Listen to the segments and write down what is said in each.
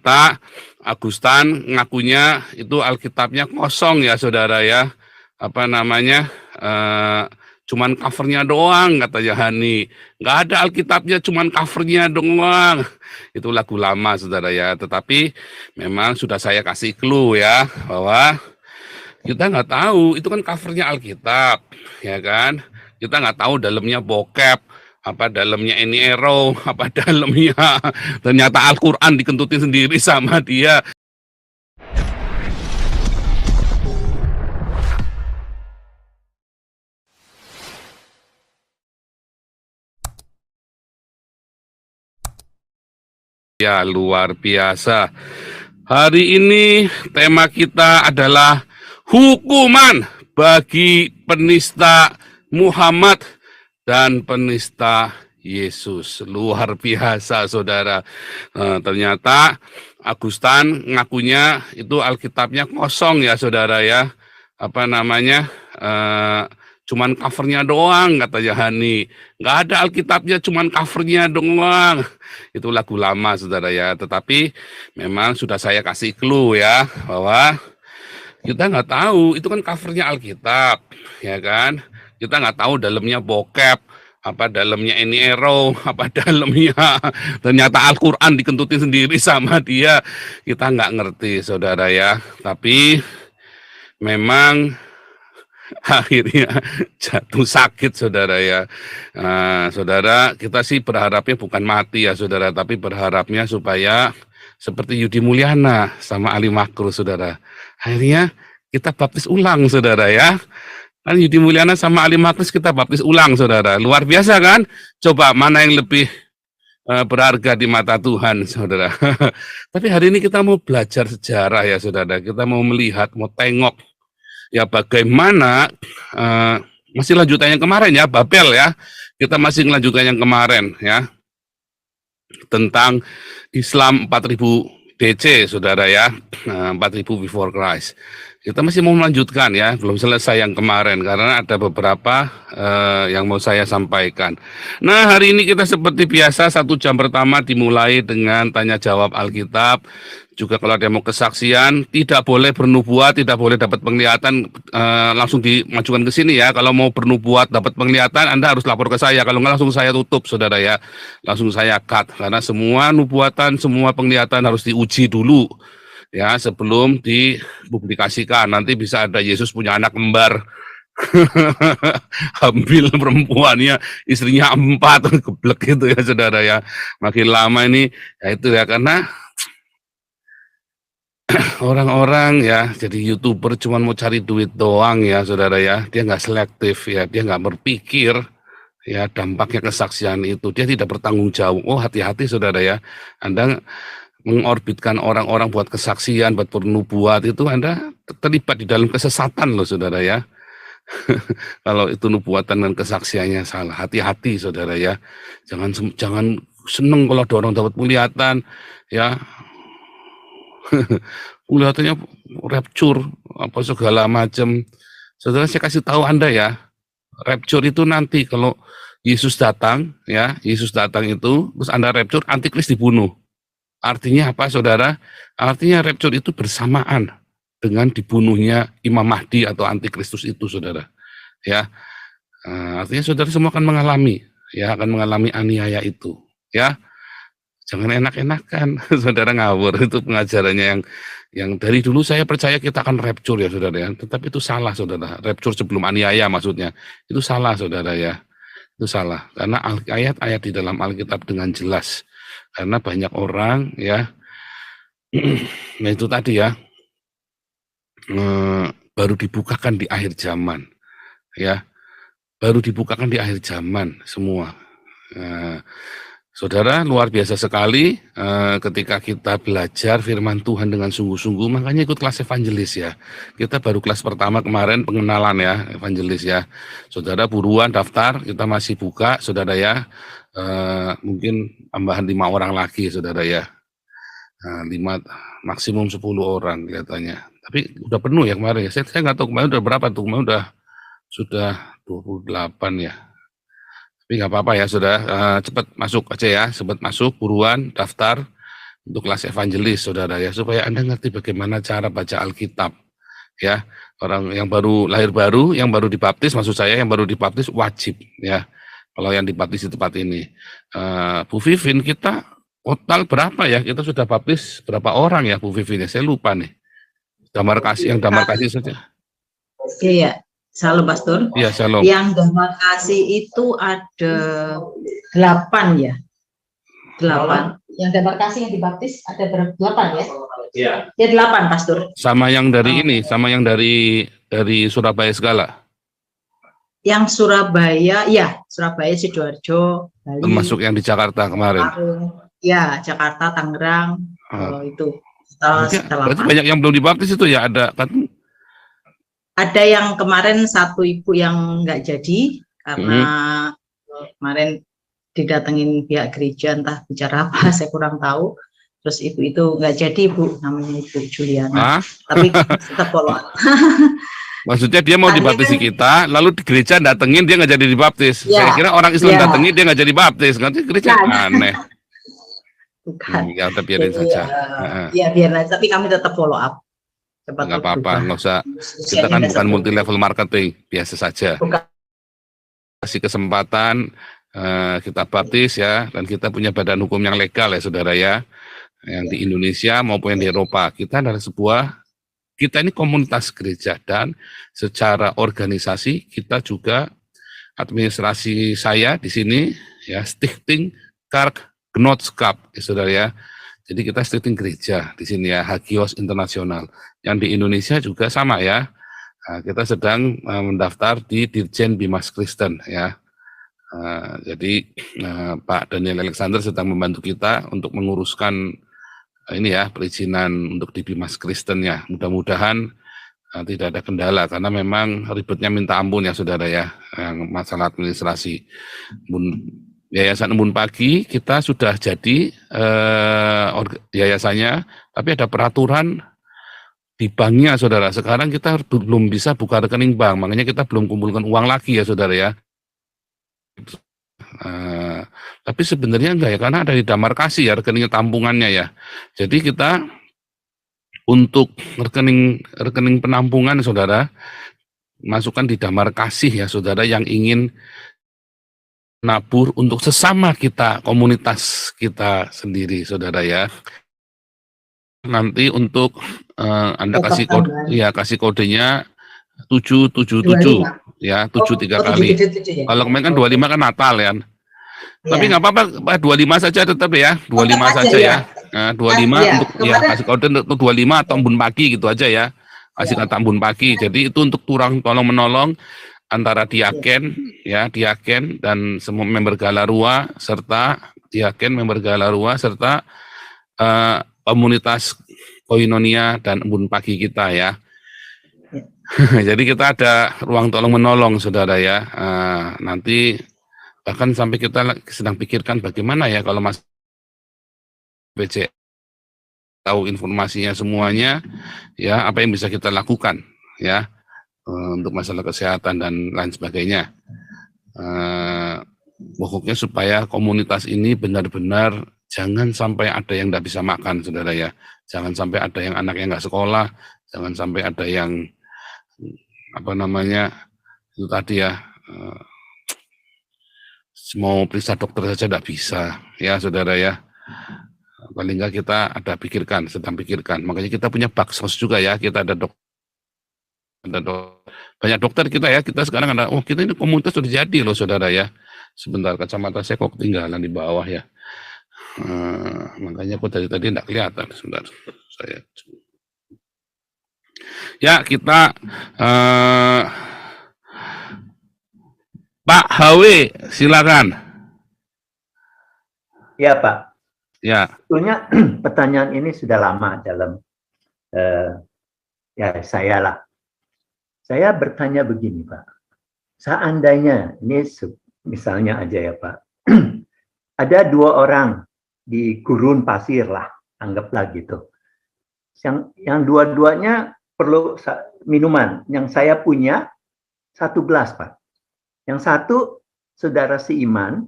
ternyata Agustan ngakunya itu Alkitabnya kosong ya saudara ya. Apa namanya, cuman covernya doang katanya Hani. Nggak ada Alkitabnya, cuman covernya doang. Itu lagu lama saudara ya. Tetapi memang sudah saya kasih clue ya, bahwa kita nggak tahu, itu kan covernya Alkitab, ya kan? Kita nggak tahu dalamnya bokep, apa dalamnya Any Arrow, apa dalamnya ternyata Al-Quran dikentutin sendiri sama dia. Ya, luar biasa. Hari ini tema kita adalah hukuman bagi penista Muhammad dan penista Yesus. Luar biasa saudara. Ternyata Agustan ngakunya itu Alkitabnya kosong ya saudara ya. Apa namanya, cuman covernya doang katanya Hani. Nggak ada Alkitabnya, cuman covernya doang. Itu lagu lama saudara ya. Tetapi memang sudah saya kasih clue ya, bahwa kita nggak tahu, itu kan covernya Alkitab, ya kan? Kita nggak tahu dalamnya bokep, apa dalamnya Any Arrow, apa dalamnya ternyata Al-Quran dikentutin sendiri sama dia. Kita nggak ngerti saudara ya. Tapi memang akhirnya jatuh sakit saudara ya. Saudara, kita sih berharapnya bukan mati ya saudara, tapi berharapnya supaya seperti Yudi Mulyana sama Ali Makru saudara. Akhirnya kita baptis ulang saudara ya. Kan Yudi Mulyana sama Ali Makru kita baptis ulang saudara. Luar biasa kan? Coba mana yang lebih berharga di mata Tuhan saudara. Tapi hari ini kita mau belajar sejarah ya saudara. Kita mau melihat, mau tengok ya bagaimana, masih lanjutan yang kemarin ya, Babel ya. Kita masih melanjutkan yang kemarin ya, tentang Islam 4000 DC saudara ya, 4000 before Christ. Kita masih mau melanjutkan ya, belum selesai yang kemarin karena ada beberapa yang mau saya sampaikan. Nah hari ini kita seperti biasa 1 jam pertama dimulai dengan tanya jawab Alkitab. Juga kalau ada mau kesaksian, tidak boleh bernubuat, tidak boleh dapat penglihatan, langsung dimajukan ke sini ya. Kalau mau bernubuat dapat penglihatan, Anda harus lapor ke saya. Kalau nggak langsung saya tutup, saudara ya. Langsung saya cut. Karena semua nubuatan, semua penglihatan harus diuji dulu. Ya, sebelum dipublikasikan. Nanti bisa ada Yesus punya anak kembar. Hamil perempuannya, istrinya 4, geblek gitu ya, saudara ya. Makin lama ini, ya itu ya, karena orang-orang ya jadi YouTuber cuma mau cari duit doang ya saudara ya, dia nggak selektif ya, dia nggak berpikir ya dampaknya kesaksian itu, dia tidak bertanggung jawab. Oh hati-hati saudara ya, Anda mengorbitkan orang-orang buat kesaksian, buat pernubuat itu Anda terlibat di dalam kesesatan loh saudara ya. Kalau itu nubuatan dan kesaksiannya salah, hati-hati saudara ya, jangan seneng kalau ada orang dapat penglihatan ya. Kelihatannya rapture apa segala macam. Saudara saya kasih tahu Anda ya, rapture itu nanti kalau Yesus datang ya, Yesus datang itu terus Anda rapture, antikris dibunuh. Artinya apa saudara? Artinya rapture itu bersamaan dengan dibunuhnya Imam Mahdi atau antikristus itu saudara. Ya, artinya saudara semua akan mengalami ya, akan mengalami aniaya itu ya. Jangan enak-enakan, saudara ngawur, itu pengajarannya yang dari dulu saya percaya kita akan rapture ya saudara ya, tetapi itu salah saudara, rapture sebelum aniaya maksudnya, itu salah saudara ya, itu salah, karena ayat-ayat di dalam Alkitab dengan jelas, karena banyak orang ya, nah itu tadi ya, baru dibukakan di akhir zaman, ya, baru dibukakan di akhir zaman semua. Saudara, luar biasa sekali ketika kita belajar firman Tuhan dengan sungguh-sungguh, makanya ikut kelas evangelis ya. Kita baru kelas pertama kemarin pengenalan ya, evangelis ya. Saudara buruan daftar, kita masih buka saudara ya. Mungkin tambahan 5 orang lagi saudara ya. 5 maksimum 10 orang kelihatannya. Tapi udah penuh ya kemarin ya. Saya nggak tahu kemarin udah berapa tuh, kemarin sudah 28 ya. Tapi nggak apa-apa ya sudah, cepat masuk aja ya, cepat masuk, buruan, daftar, untuk kelas evangelis, saudara ya, supaya Anda ngerti bagaimana cara baca Alkitab, ya. Orang yang baru lahir baru, yang baru dibaptis, maksud saya yang baru dibaptis wajib, ya. Kalau yang dibaptis di tempat ini, Bu Vivin, kita total berapa ya? Kita sudah baptis berapa orang ya, Bu Vivin? Ya, saya lupa nih. Damar kasih, yang damar kasih saja. Iya, Shalom Pastor. Iya, Shalom. Yang damar kasih itu ada 8 ya. 8. Yang damar kasih yang dibaptis ada berapa? 8 ya? Iya. Ya 8 Pastor. Sama yang dari ini, sama yang dari Surabaya segala. Yang Surabaya, ya Surabaya, Sidoarjo, Bali. Termasuk yang di Jakarta kemarin. Ya, Jakarta, Tangerang, itu. Berarti banyak yang belum dibaptis itu ya, ada kan? Ada yang kemarin satu ibu yang nggak jadi karena kemarin didatengin pihak gereja, entah bicara apa saya kurang tahu. Terus ibu itu nggak jadi, Bu, namanya Ibu Juliana. Tapi tetap follow up. Maksudnya dia mau dibaptisi kita, lalu di gereja datengin dia nggak jadi dibaptis. Ya, saya kira orang Islam datengin dia nggak jadi baptis, nanti gereja aneh. Bukan. Ya udah biarin saja. Ya biarin aja, tapi kami tetap follow up. Nggak apa-apa, nggak usah. Kita kan bukan multi level marketing, biasa saja. Kasih kesempatan kita baptis ya, dan kita punya badan hukum yang legal ya, saudara ya, yang di Indonesia maupun yang di Eropa. Kita adalah kita ini komunitas gereja, dan secara organisasi kita juga administrasi saya di sini ya, Stichting Kerkgenootschap ya, saudara ya. Jadi kita Stichting gereja di sini ya, Hagios Internasional. Yang di Indonesia juga sama ya. Nah, kita sedang mendaftar di Dirjen Bimas Kristen ya. Jadi Pak Daniel Alexander sedang membantu kita untuk menguruskan ini ya, perizinan untuk di Bimas Kristen ya. Mudah-mudahan tidak ada kendala, karena memang ribetnya minta ampun ya, saudara ya, yang masalah administrasi. Yayasan Embun Pagi kita sudah jadi yayasannya, tapi ada peraturan di banknya, saudara. Sekarang kita belum bisa buka rekening bank, makanya kita belum kumpulkan uang lagi ya, saudara ya. Tapi sebenarnya enggak ya, karena ada di damar kasih ya, rekening tampungannya ya. Jadi kita untuk rekening penampungan, saudara, masukkan di damar kasih ya, saudara, yang ingin nabur untuk sesama kita, komunitas kita sendiri, saudara ya. Nanti untuk Anda kasih kode, ya, kasih kodenya 777 ya, 7 3 kali. Kalau kemarin kan 25 kan Natal ya. Tapi nggak apa-apa, 25 saja tetap ya, 25 saja ya. Nah, 25 untuk ya, kasih kode untuk 25 atau Embun Pagi gitu aja ya. Kasih kata Embun Pagi. Jadi itu untuk tolong menolong antara diaken ya, diaken dan semua member Galarua, serta diaken, member Galarua, serta komunitas Koinonia dan Embun Pagi kita ya. Jadi kita ada ruang tolong menolong, saudara ya. Nanti bahkan sampai kita sedang pikirkan bagaimana ya kalau Mas BC tahu informasinya semuanya ya, apa yang bisa kita lakukan ya untuk masalah kesehatan dan lain sebagainya. Pokoknya supaya komunitas ini benar-benar jangan sampai ada yang tidak bisa makan, saudara ya. Jangan sampai ada yang anaknya nggak sekolah, jangan sampai ada yang apa namanya itu tadi ya, mau periksa dokter saja tidak bisa ya, saudara ya. Paling nggak kita sedang pikirkan. Makanya kita punya baksos juga ya, kita ada banyak dokter kita ya. Kita sekarang ada, kita ini komunitas sudah jadi loh, saudara ya. Sebentar, kacamata saya kok ketinggalan di bawah ya. Makanya kok dari tadi tidak kelihatan. Sebentar, saya ya, kita Pak HW, silakan. Ya Pak. Ya. Sebetulnya pertanyaan ini sudah lama dalam ya saya lah. Saya bertanya begini Pak. Seandainya ini misalnya aja ya Pak. Ada 2 orang di gurun pasir lah, anggaplah gitu. Yang dua-duanya perlu minuman. Yang saya punya 1 gelas Pak. Yang satu saudara seiman,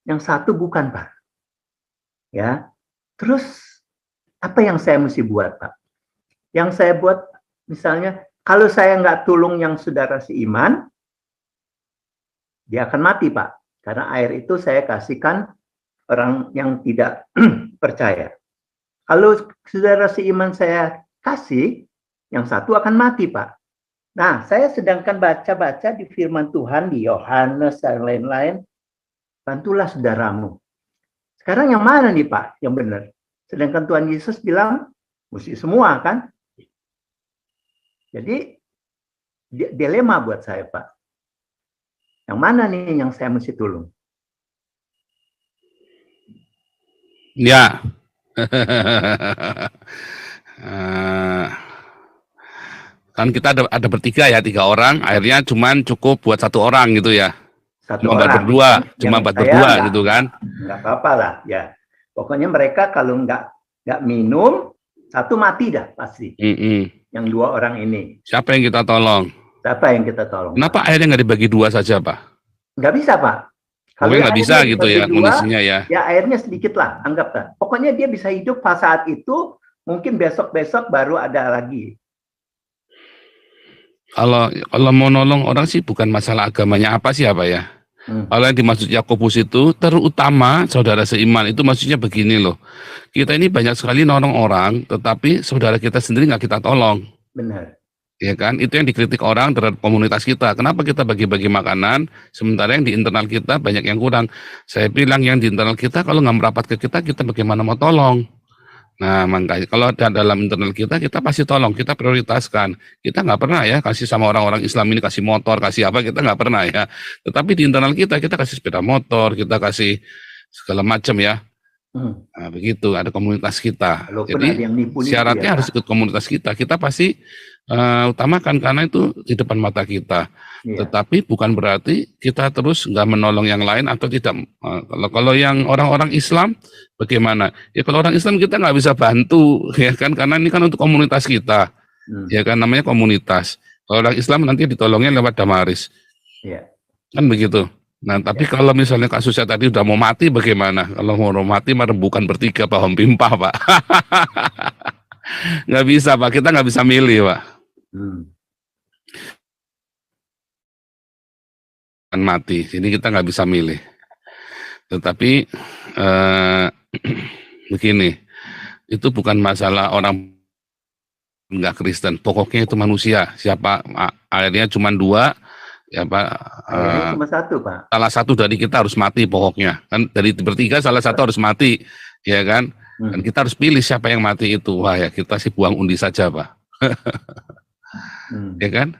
yang satu bukan Pak. Ya, terus apa yang saya mesti buat, Pak? Yang saya buat, misalnya, kalau saya nggak tolong yang saudara seiman, dia akan mati, Pak. Karena air itu saya kasihkan orang yang tidak percaya. Kalau saudara seiman saya kasih, yang satu akan mati, Pak. Nah, saya sedangkan baca-baca di firman Tuhan, di Yohanes, dan lain-lain, bantulah saudaramu. Sekarang yang mana nih, Pak, yang benar? Sedangkan Tuhan Yesus bilang, mesti semua, kan? Jadi, dilema buat saya, Pak. Yang mana nih yang saya mesti tolong? Ya. Kan kita ada bertiga ya, 3 orang, akhirnya cuman cukup buat 1 orang gitu ya. Satu Cuma buat orang. berdua, cuma buat berdua gitu kan. Nggak apa-apa lah, ya. Pokoknya mereka kalau nggak minum, satu mati dah pasti. Yang 2 orang ini. Siapa yang kita tolong? Siapa yang kita tolong? Kenapa airnya nggak dibagi 2 saja, Pak? Nggak bisa, Pak. Kalau nggak bisa gitu ya kondisinya ya. Ya airnya sedikit lah, anggaplah. Pokoknya dia bisa hidup pas saat itu, mungkin besok-besok baru ada lagi. Kalau mau nolong orang sih bukan masalah agamanya apa sih apa ya. Kalau yang dimaksud Yakobus itu, terutama saudara seiman, itu maksudnya begini loh. Kita ini banyak sekali nolong orang, tetapi saudara kita sendiri nggak kita tolong. Benar. Ya kan, itu yang dikritik orang terhadap komunitas kita. Kenapa kita bagi-bagi makanan, sementara yang di internal kita banyak yang kurang. Saya bilang yang di internal kita, kalau nggak merapat ke kita bagaimana mau tolong? Nah, makanya kalau dalam internal kita pasti tolong, kita prioritaskan. Kita nggak pernah ya kasih sama orang-orang Islam ini, kasih motor, kasih apa, kita nggak pernah ya. Tetapi di internal kita kasih sepeda motor, kita kasih segala macam ya. Nah, begitu, ada komunitas kita. Walaupun Jadi ada yang nipu syaratnya ya, harus ikut komunitas kita. Kita pasti utamakan karena itu di depan mata kita. Iya. Tetapi bukan berarti kita terus nggak menolong yang lain atau tidak. Kalau yang orang-orang Islam bagaimana? Ya kalau orang Islam kita nggak bisa bantu ya kan, karena ini kan untuk komunitas kita. Ya kan, namanya komunitas. Kalau orang Islam nanti ditolongnya lewat damaris. Iya. Kan begitu. Nah, tapi kalau misalnya kasusnya tadi udah mau mati bagaimana? Kalau mau mati mah bukan bertiga Pak, pimpah Pak. Nggak bisa Pak, kita nggak bisa milih Pak. Kan mati, jadi kita nggak bisa milih. Tetapi begini, itu bukan masalah orang nggak Kristen, pokoknya itu manusia. Siapa akhirnya cuma 2, ya Pak. Cuma 1 Pak. Salah satu dari kita harus mati pokoknya. Kan dari bertiga salah satu harus mati, ya kan? Dan kita harus pilih siapa yang mati itu. Wah ya kita sih buang undi saja Pak. Ya kan?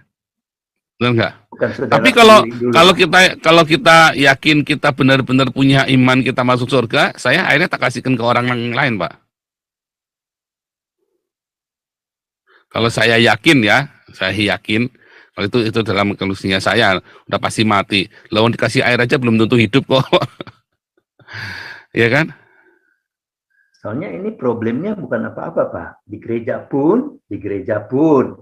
Benar nggak? Tapi kalau kita yakin kita benar-benar punya iman, kita masuk surga, saya akhirnya tak kasihkan ke orang yang lain, Pak. Kalau saya yakin ya, saya yakin kalau itu dalam kondisinya saya udah pasti mati. Lawan dikasih air aja belum tentu hidup kok. Ya kan? Soalnya ini problemnya bukan apa-apa Pak. Di gereja pun,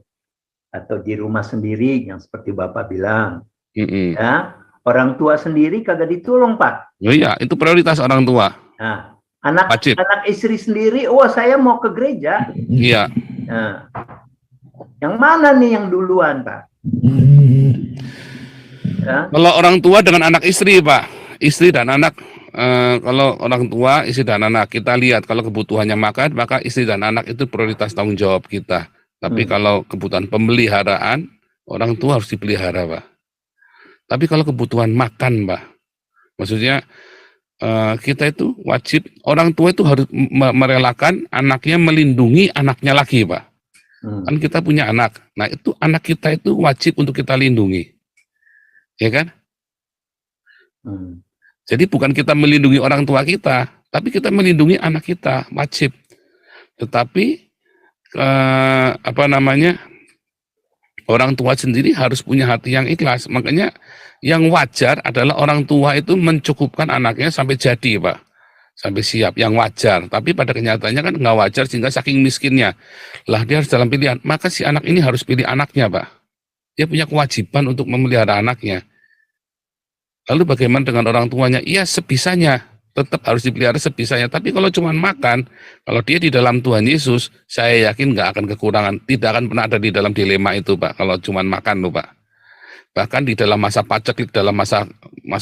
atau di rumah sendiri yang seperti Bapak bilang, ya orang tua sendiri kagak ditolong Pak. Oh iya, itu prioritas orang tua. Nah, anak istri sendiri, saya mau ke gereja. Iya. Nah, yang mana nih yang duluan Pak? Ya. Kalau orang tua dengan anak istri Pak, istri dan anak. Kalau orang tua, istri dan anak, kita lihat kalau kebutuhannya makan, maka istri dan anak itu prioritas tanggung jawab kita. Tapi kalau kebutuhan pemeliharaan, orang tua harus dipelihara, Pak. Tapi kalau kebutuhan makan, Pak, maksudnya kita itu wajib, orang tua itu harus merelakan anaknya melindungi anaknya lagi, Pak. Kan kita punya anak. Nah, itu anak kita itu wajib untuk kita lindungi. Ya kan? Jadi bukan kita melindungi orang tua kita, tapi kita melindungi anak kita, wajib. Tetapi orang tua sendiri harus punya hati yang ikhlas. Makanya yang wajar adalah orang tua itu mencukupkan anaknya sampai jadi, Pak, sampai siap, yang wajar. Tapi pada kenyataannya kan nggak wajar sehingga saking miskinnya, lah dia harus dalam pilihan. Maka si anak ini harus pilih anaknya, Pak. Dia punya kewajiban untuk memelihara anaknya. Lalu bagaimana dengan orang tuanya? Iya sebisanya. tetap harus dipelihara sebisanya. Tapi kalau cuma makan, kalau dia di dalam Tuhan Yesus, saya yakin nggak akan kekurangan. Tidak akan pernah ada di dalam dilema itu, Pak. Kalau cuma makan loh, Pak. Bahkan di dalam masa paceklik, dalam masa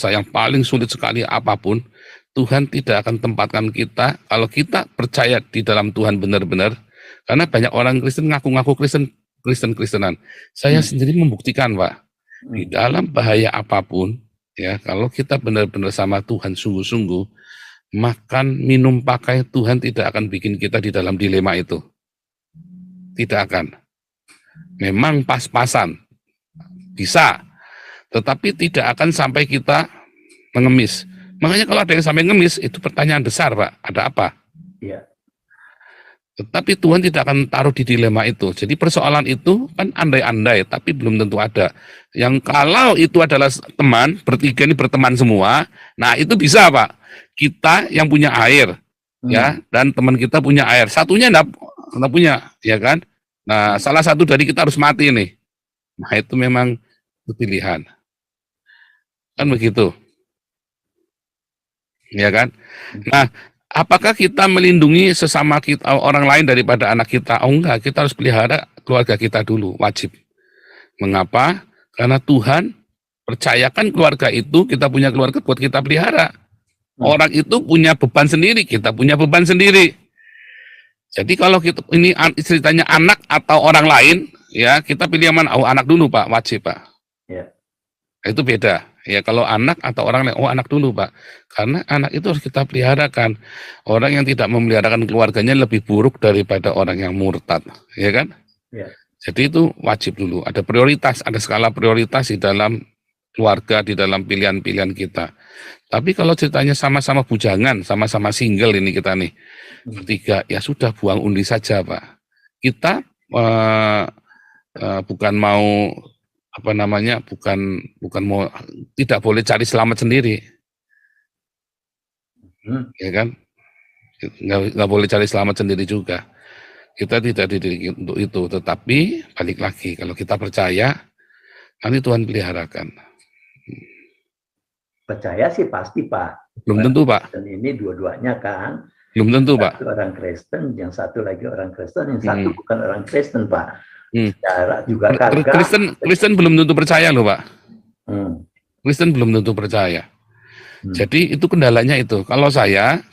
yang paling sulit sekali apapun, Tuhan tidak akan tempatkan kita, kalau kita percaya di dalam Tuhan benar-benar, karena banyak orang Kristen ngaku-ngaku Kristenan. Saya sendiri membuktikan, Pak, di dalam bahaya apapun, ya, kalau kita benar-benar sama Tuhan sungguh-sungguh, makan, minum, pakai, Tuhan tidak akan bikin kita di dalam dilema itu. Tidak akan. Memang pas-pasan. Bisa. Tetapi tidak akan sampai kita mengemis. Makanya kalau ada yang sampai ngemis, itu pertanyaan besar, Pak. Ada apa? Iya. Tetapi Tuhan tidak akan taruh di dilema itu. Jadi persoalan itu kan andai-andai, tapi belum tentu ada. Yang kalau itu adalah teman, bertiga ini berteman semua, nah itu bisa, Pak. Kita yang punya air, ya, dan teman kita punya air. Satunya enggak punya, ya kan? Nah, salah satu dari kita harus mati nih. Nah, itu memang pilihan. Kan begitu. Ya kan? Nah, apakah kita melindungi sesama kita, orang lain daripada anak kita? Oh enggak, kita harus pelihara keluarga kita dulu, wajib. Mengapa? Karena Tuhan percayakan keluarga itu, kita punya keluarga buat kita pelihara. Orang itu punya beban sendiri, kita punya beban sendiri. Jadi kalau kita ini ceritanya anak atau orang lain, ya kita pilih yang mana? Oh, anak dulu, Pak, wajib, Pak. Ya. Itu beda. Ya kalau anak atau orang lain, oh anak dulu, Pak. Karena anak itu harus kita peliharakan. Orang yang tidak memeliharakan keluarganya lebih buruk daripada orang yang murtad, ya kan? Ya. Jadi itu wajib dulu. Ada prioritas, ada skala prioritas di dalam keluarga, di dalam pilihan-pilihan kita. Tapi kalau ceritanya sama-sama bujangan, sama-sama single ini kita nih, bertiga, ya sudah buang undi saja, Pak. Kita bukan mau bukan mau, tidak boleh cari selamat sendiri, ya kan? Nggak boleh cari selamat sendiri juga. Kita tidak dididik untuk itu, tetapi balik lagi, kalau kita percaya, nanti Tuhan peliharakan. Percaya sih pasti, Pak. Belum tentu, Pak. Dan ini dua-duanya kan. Belum tentu, Pak. Satu orang Kristen, yang satu lagi orang Kristen, yang satu bukan orang Kristen, Pak. Secara juga kagak. Kristen belum tentu percaya loh, Pak. Kristen belum tentu percaya. Jadi itu kendalanya itu. Kalau saya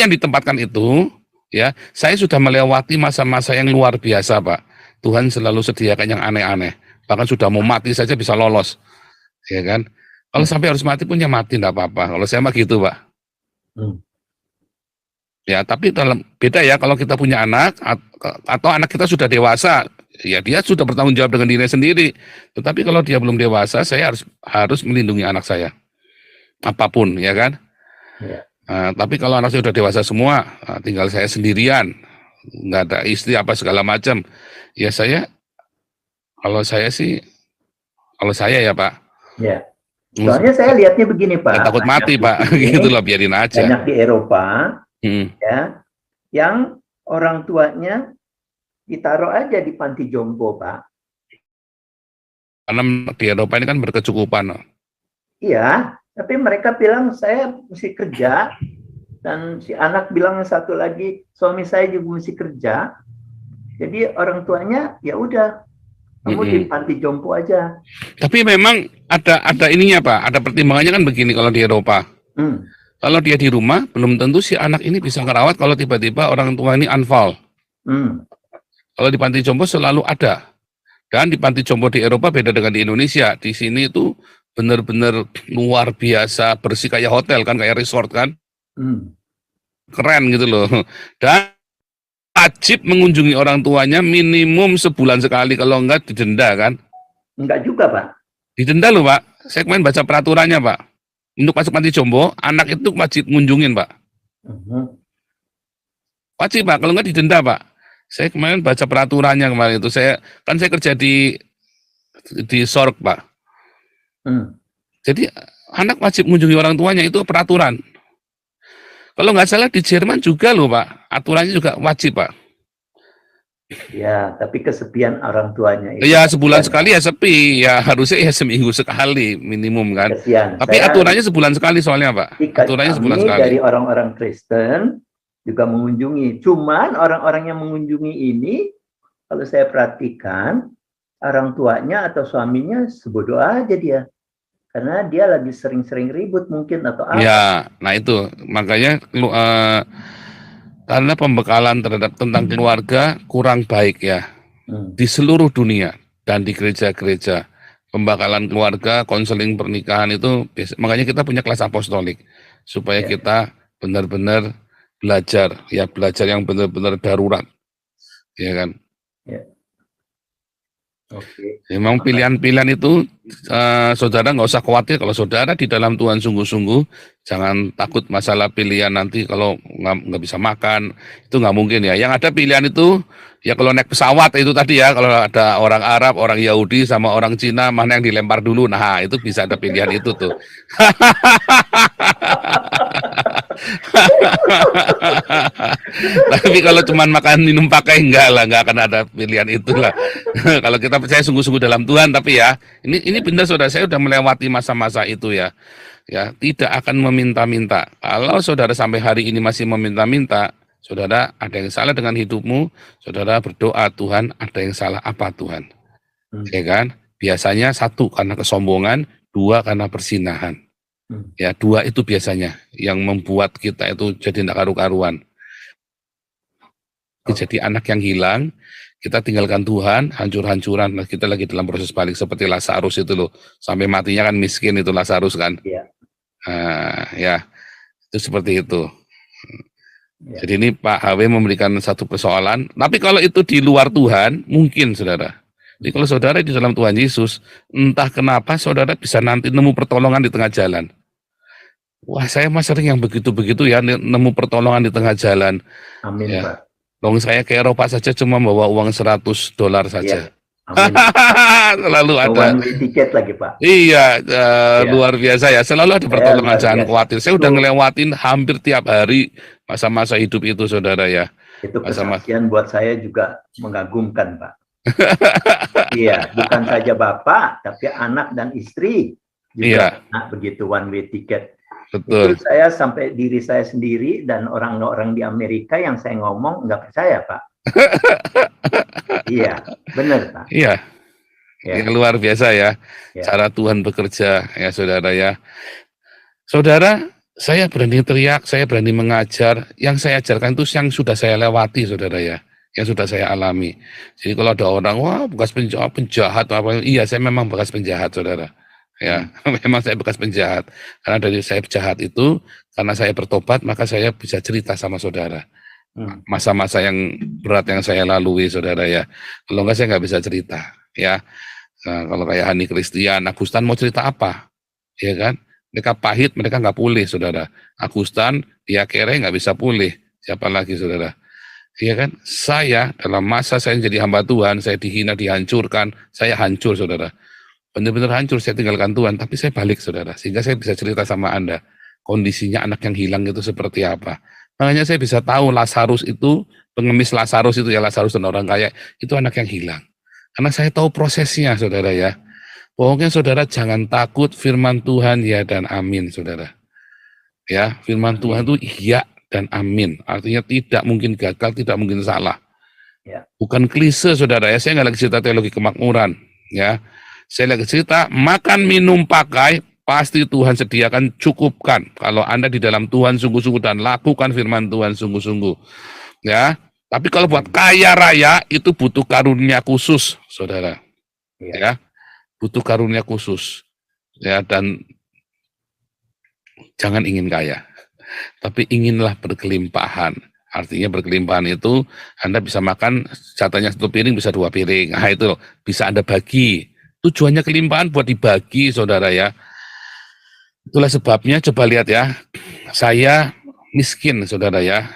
yang ditempatkan itu, ya, saya sudah melewati masa-masa yang luar biasa, Pak. Tuhan selalu sediakan yang aneh-aneh. Bahkan sudah mau mati saja bisa lolos, ya kan? Kalau sampai harus mati pun ya mati, enggak apa-apa. Kalau saya mah gitu, Pak. Ya, tapi beda ya kalau kita punya anak atau anak kita sudah dewasa, ya dia sudah bertanggung jawab dengan dirinya sendiri. Tetapi kalau dia belum dewasa, saya harus melindungi anak saya. Apapun, ya kan? Ya. Tapi kalau anak saya sudah dewasa semua, tinggal saya sendirian, nggak ada istri apa segala macam, ya kalau saya ya, Pak. Ya. Soalnya saya lihatnya begini, Pak. Takut mati, Pak. Gitu loh, biarin aja. Banyak di Eropa, ya, yang orang tuanya ditaruh aja di panti jompo, Pak. Karena di Eropa ini kan berkecukupan. Iya, tapi mereka bilang saya mesti kerja, dan si anak bilang satu lagi, suami saya juga mesti kerja. Jadi orang tuanya ya udah, kamu di panti jompo aja. Tapi memang ada ininya, Pak, ada pertimbangannya kan begini kalau di Eropa. Kalau dia di rumah, belum tentu si anak ini bisa ngerawat kalau tiba-tiba orang tua ini unfall. Kalau di panti jompo selalu ada. Dan di panti jompo di Eropa beda dengan di Indonesia. Di sini itu benar-benar luar biasa, bersih kayak hotel kan, kayak resort kan. Keren gitu loh. Dan wajib mengunjungi orang tuanya minimum sebulan sekali, kalau enggak didenda kan? Enggak juga, Pak. Didenda loh, Pak. Saya kemarin baca peraturannya, Pak. Untuk masuk panti jompo, anak itu wajib ngunjungin, Pak. Wajib, Pak. Kalau enggak didenda, Pak. Saya kemarin baca peraturannya kemarin itu. Saya kerja di Sorg, Pak. Jadi anak wajib mengunjungi orang tuanya, itu peraturan. Kalau nggak salah di Jerman juga loh, Pak. Aturannya juga wajib, Pak. Ya, tapi kesepian orang tuanya itu Ya sebulan kasihan, sekali ya sepi, ya harusnya ya seminggu sekali minimum kan. kasihan. Tapi aturannya sebulan sekali soalnya Pak. Aturannya sebulan Kami sekali. dari orang-orang Kristen juga mengunjungi. Cuman orang-orang yang mengunjungi ini, kalau saya perhatikan, orang tuanya atau suaminya sebodoh aja dia. Karena dia lagi sering-sering ribut mungkin atau apa. Ya, nah itu makanya karena pembekalan terhadap tentang keluarga kurang baik ya di seluruh dunia dan di gereja-gereja. Pembekalan keluarga, konseling pernikahan itu makanya kita punya kelas apostolik supaya Ya. kita benar-benar belajar yang benar-benar darurat, ya kan. Ya. Oke. Memang pilihan-pilihan itu saudara nggak usah khawatir kalau saudara di dalam Tuhan sungguh-sungguh, jangan takut masalah pilihan nanti kalau nggak bisa makan, itu nggak mungkin ya. Yang ada pilihan itu ya kalau naik pesawat itu tadi ya, kalau ada orang Arab, orang Yahudi sama orang Cina mana yang dilempar dulu, nah itu bisa ada pilihan itu tuh. Tapi kalau cuma makan minum pakai nggak akan ada pilihan itulah. Kalau kita percaya sungguh-sungguh dalam Tuhan, tapi ya ini benar saudara, saya sudah melewati masa-masa itu ya. Ya, tidak akan meminta-minta. Kalau saudara sampai hari ini masih meminta-minta, saudara ada yang salah dengan hidupmu, saudara berdoa, Tuhan ada yang salah apa Tuhan? Ya kan? Biasanya satu karena kesombongan, dua karena persinahan. Ya, dua itu biasanya yang membuat kita itu jadi tidak karu-karuan. Jadi anak yang hilang, kita tinggalkan Tuhan, hancur-hancuran. Nah, kita lagi dalam proses balik seperti Lazarus itu loh, sampai matinya kan miskin itu Lazarus kan. Ya. Ya, itu seperti itu. Ya. Jadi ini Pak HW memberikan satu persoalan. Tapi kalau itu di luar Tuhan, mungkin saudara. Jadi kalau saudara di dalam Tuhan Yesus, entah kenapa saudara bisa nanti nemu pertolongan di tengah jalan. Wah, saya mah sering yang begitu-begitu ya, nemu pertolongan di tengah jalan. Amin, ya. Pak. Dong saya ke Eropa saja cuma bawa uang $100 saja. Ya. Amin. Selalu ada. One way tiket lagi, Pak. Iya, luar biasa ya. Selalu ada pertolongan, jangan khawatir. Saya udah ngelewatin hampir tiap hari masa-masa hidup itu, saudara ya. Itu kesaksian buat saya juga mengagumkan, Pak. Iya, bukan saja Bapak, tapi anak dan istri juga begitu one way ticket. Betul. Itu saya sampai diri saya sendiri dan orang-orang di Amerika yang saya ngomong nggak percaya, Pak. Iya, benar, Pak. Iya. Ya. Yang luar biasa ya, cara Tuhan bekerja ya saudara ya. Saudara, saya berani teriak, saya berani mengajar, yang saya ajarkan itu yang sudah saya lewati saudara ya, yang sudah saya alami. Jadi kalau ada orang, wah bekas penjahat, apa, iya saya memang bekas penjahat saudara. Ya, memang saya bekas penjahat. Karena dari saya penjahat itu, karena saya bertobat, maka saya bisa cerita sama saudara. Masa-masa yang berat yang saya lalui saudara ya. Kalau enggak saya nggak bisa cerita ya. Nah, kalau kayak Hani Christian, Agustan mau cerita apa? Ya kan? Mereka pahit, mereka nggak pulih, saudara. Agustan, dia kere nggak bisa pulih. Siapa lagi, saudara? Ya kan? Saya, dalam masa saya jadi hamba Tuhan, saya dihina, dihancurkan, saya hancur, saudara. Benar-benar hancur, saya tinggalkan Tuhan, tapi saya balik, saudara. Sehingga saya bisa cerita sama Anda, kondisinya anak yang hilang itu seperti apa. Makanya saya bisa tahu Lazarus itu, pengemis Lazarus itu ya, Lazarus dan orang kaya, itu anak yang hilang. Karena saya tahu prosesnya, saudara ya. Pokoknya saudara jangan takut, firman Tuhan ya dan amin, saudara. Ya, firman Tuhan itu iya dan amin. Artinya tidak mungkin gagal, tidak mungkin salah. Ya. Bukan klise, saudara ya. Saya nggak lagi cerita teologi kemakmuran. Ya, saya lagi cerita makan, minum, pakai, pasti Tuhan sediakan, cukupkan. Kalau Anda di dalam Tuhan sungguh-sungguh dan lakukan firman Tuhan sungguh-sungguh. Ya. Tapi kalau buat kaya raya itu butuh karunia khusus, saudara. Ya, butuh karunia khusus. Ya, dan jangan ingin kaya, tapi inginlah berkelimpahan. Artinya berkelimpahan itu Anda bisa makan jatahnya 1 piring bisa 2 piring. Nah itu bisa Anda bagi. Tujuannya kelimpahan buat dibagi, saudara ya. Itulah sebabnya coba lihat ya. Saya miskin, saudara ya.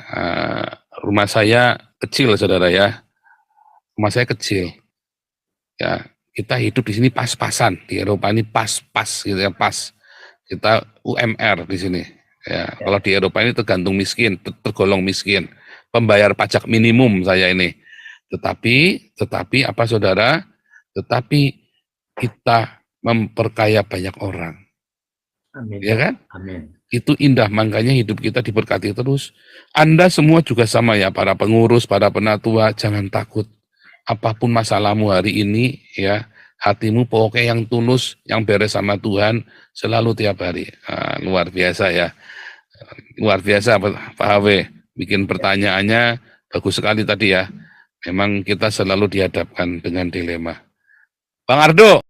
Rumah saya kecil, saudara ya. Rumah saya kecil. Ya, kita hidup di sini pas-pasan. Di Eropa ini pas-pas gitu ya, pas. Kita UMR di sini. Ya, kalau di Eropa ini tergantung miskin, tergolong miskin. Pembayar pajak minimum saya ini. Tetapi apa saudara? Tetapi kita memperkaya banyak orang. Amin. Ya kan? Amin. Itu indah, makanya hidup kita diberkati terus. Anda semua juga sama ya, para pengurus, para penatua, jangan takut. Apapun masalahmu hari ini, ya, hatimu pokoknya yang tulus, yang beres sama Tuhan, selalu tiap hari. Nah, luar biasa ya. Luar biasa Pak Hawe. Bikin pertanyaannya bagus sekali tadi ya. Memang kita selalu dihadapkan dengan dilema. Bang Ardo,